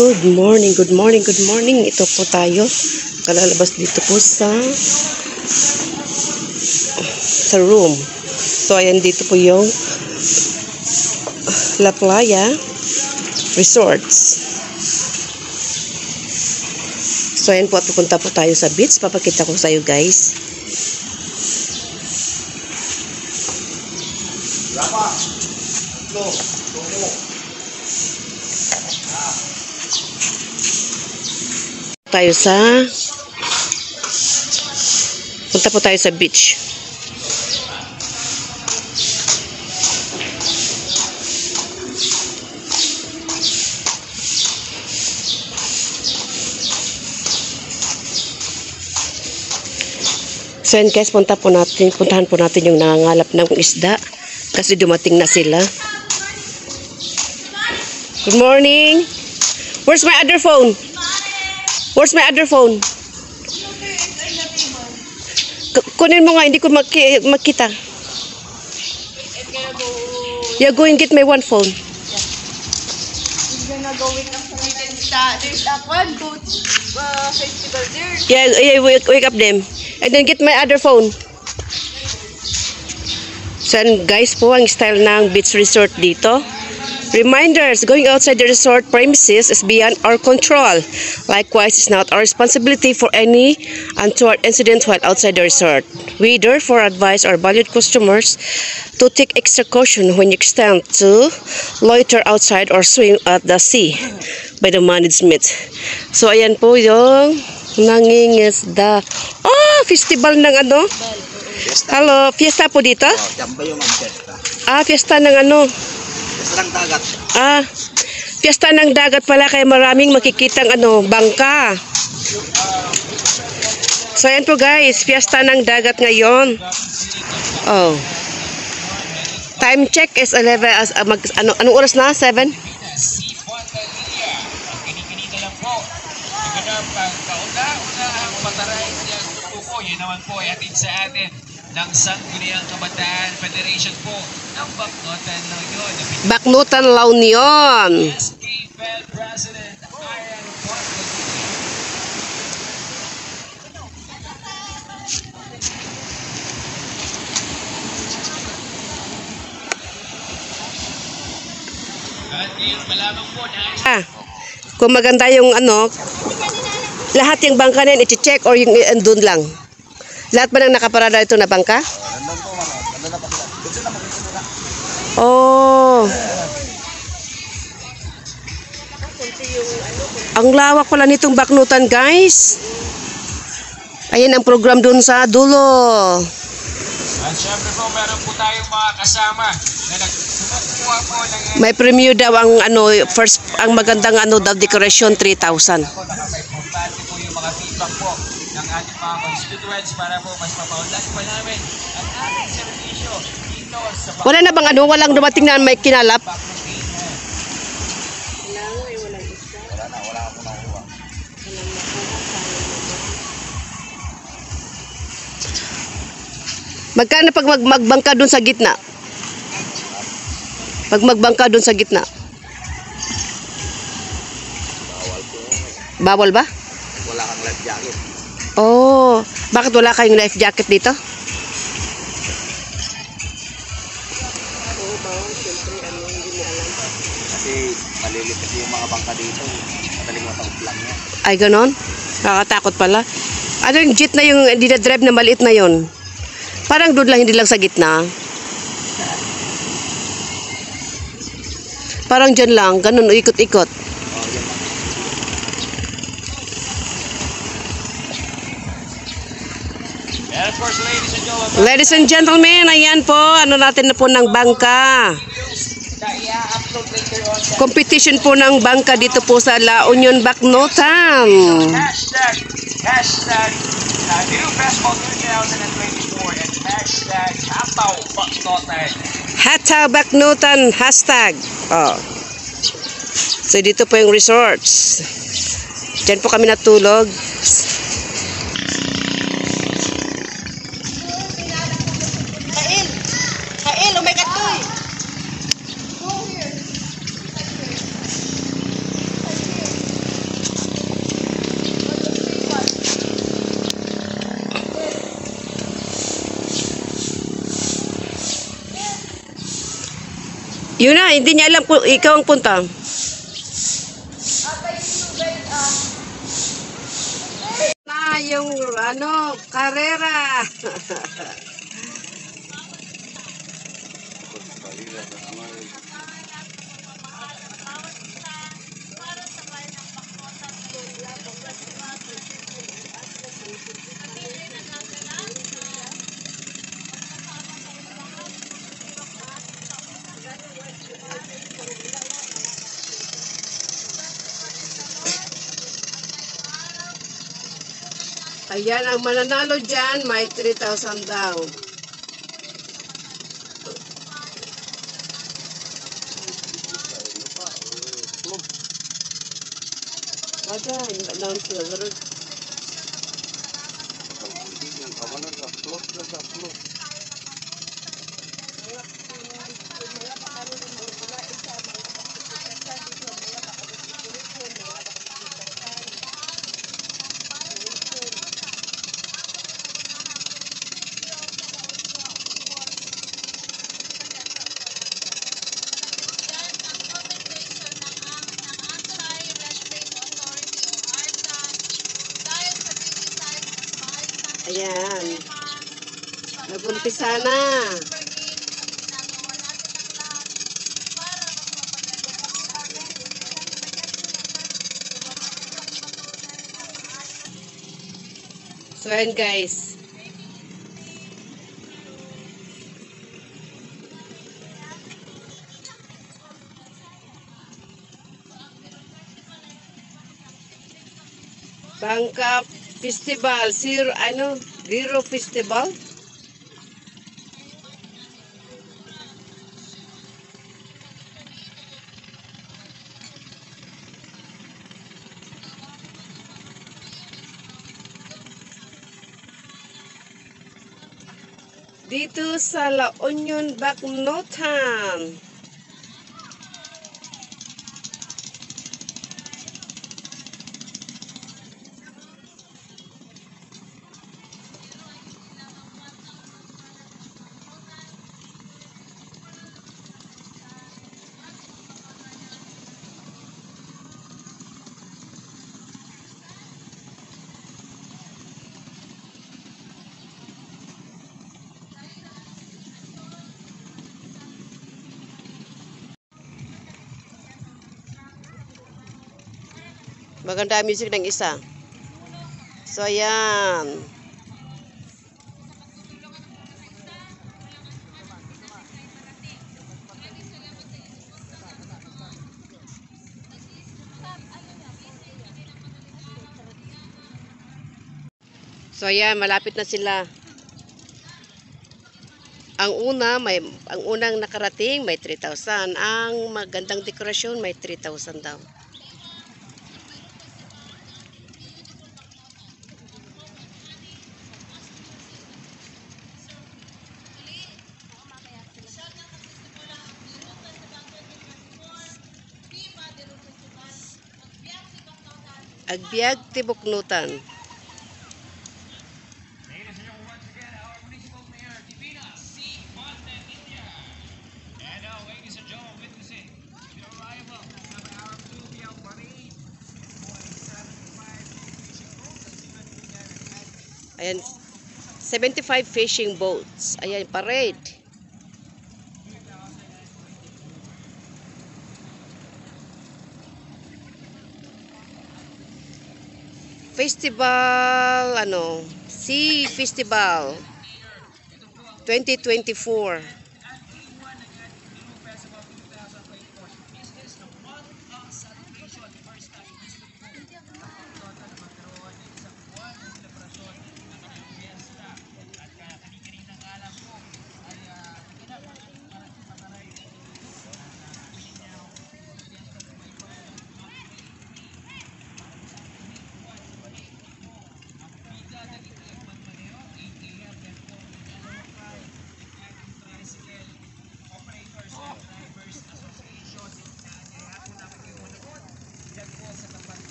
Good morning, good morning, good morning. Ito po tayo. Kalalabas dito po sa room. So, ayan dito po yung La Playa Resorts. So, ayan po at pupunta po tayo sa beach. Papakita ko sa iyo guys. Punta po tayo sa beach. So yan guys, puntahan po natin yung nangangalap ng isda kasi dumating na sila. Good morning. Where's my other phone? Where's my other phone? Kunin mo nga, hindi ko makita. Yeah, go and get my one phone. We're gonna go with there's that one boat festival there. Yeah, wake up them. And then get my other phone. So guys po, ang style ng beach resort dito. Reminders, going outside the resort premises is beyond our control. Likewise, it's not our responsibility for any untoward incident while outside the resort. We therefore advise our valued customers to take extra caution when you extend to loiter outside or swim at the sea by the management. So, ayan po yung nangingisda. Oh, festival ng ano? Hello, fiesta po dito? Fiesta ng ano? Fiesta ng dagat. Fiesta ng dagat pala kaya maraming makikitang bangka. So ayan po guys, fiesta ng dagat ngayon. Oh. Time check is 11 anong oras na? 7? Yun naman po ay atin sa atin ng Sangguniang Kabataan Federation po ng Baknotan La Union. Baknotan La Union. SK-Fed President Ian Portman. At ngayon malamang po na kung maganda yung lahat yung bangka na yun, i-check or yung andun lang? Lahat ba nang nakaparada ito na bangka? Oh. Ang lawak pala nitong Baknotan, guys. Ayan ang program dun sa dulo. At syempre po, meron po tayong mga kasama na nagkuha po ng May premium daw ang ang magandang decoration 3,000. Nakapagpapati po yung mga feedback po ng ating mga constituents para po mas mapaunlad pa namin ang ating servisyo dito sa Wala na bang walang dumating na may kinalap? Magkano pag magbangka doon sa gitna? Pag magbangka doon sa gitna? Bawal ba? Wala kang life jacket. Oh, bakit wala kayong life jacket dito? Kasi malilit kasi yung mga bangka dito. Madaling matangkot lang yan. Ay, ganon? Nakakatakot pala. Ano yung jet na yung dinadrive na maliit na yon? Parang doon lang, hindi lang sa gitna. Parang dyan lang, ganun, ikot-ikot. And of course, Ladies and gentlemen, ayan po, natin na po ng bangka. Competition po ng bangka dito po sa La Union Baknotan. Hashtag New Festival 2024 and hashtag Hataw Baknotan. Hataw Baknotan hashtag. Oh. So dito po yung resorts. Diyan po kami natulog. Kail, oh my God, Yun na, hindi niya alam kung ikaw ang punta. Na yung ano, karera. Ayan, ang mananalo dyan, may 3,000 daw. Ayan, announce na. Ayan. Nag-umpisa na. So, ayan guys. Bangka Festival, Zero Festival. Dito sa La Union, Bacnotan. Maganda ang music ng isa. So, ayan. So, ayan. Malapit na sila. Ang unang nakarating may 3,000. Ang magandang dekorasyon may 3,000 daw. Agbiag Tibuknutan. Ayan, 75 fishing boats. Ayan, parade. Festival, Sea Festival 2024.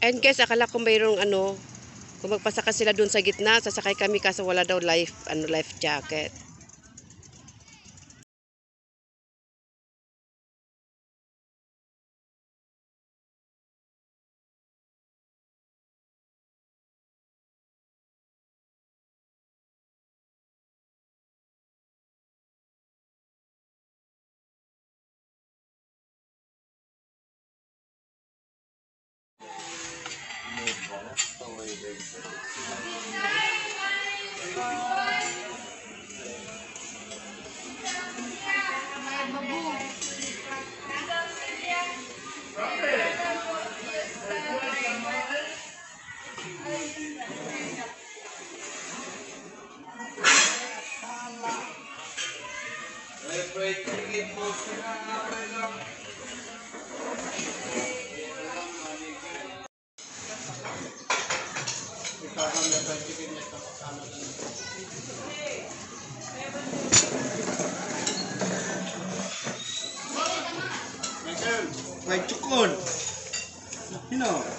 And guys, akala ko mayroong ano, kung magpasaka sila dun sa gitna, sasakay kami kaso wala daw life jacket. May cukon. You know.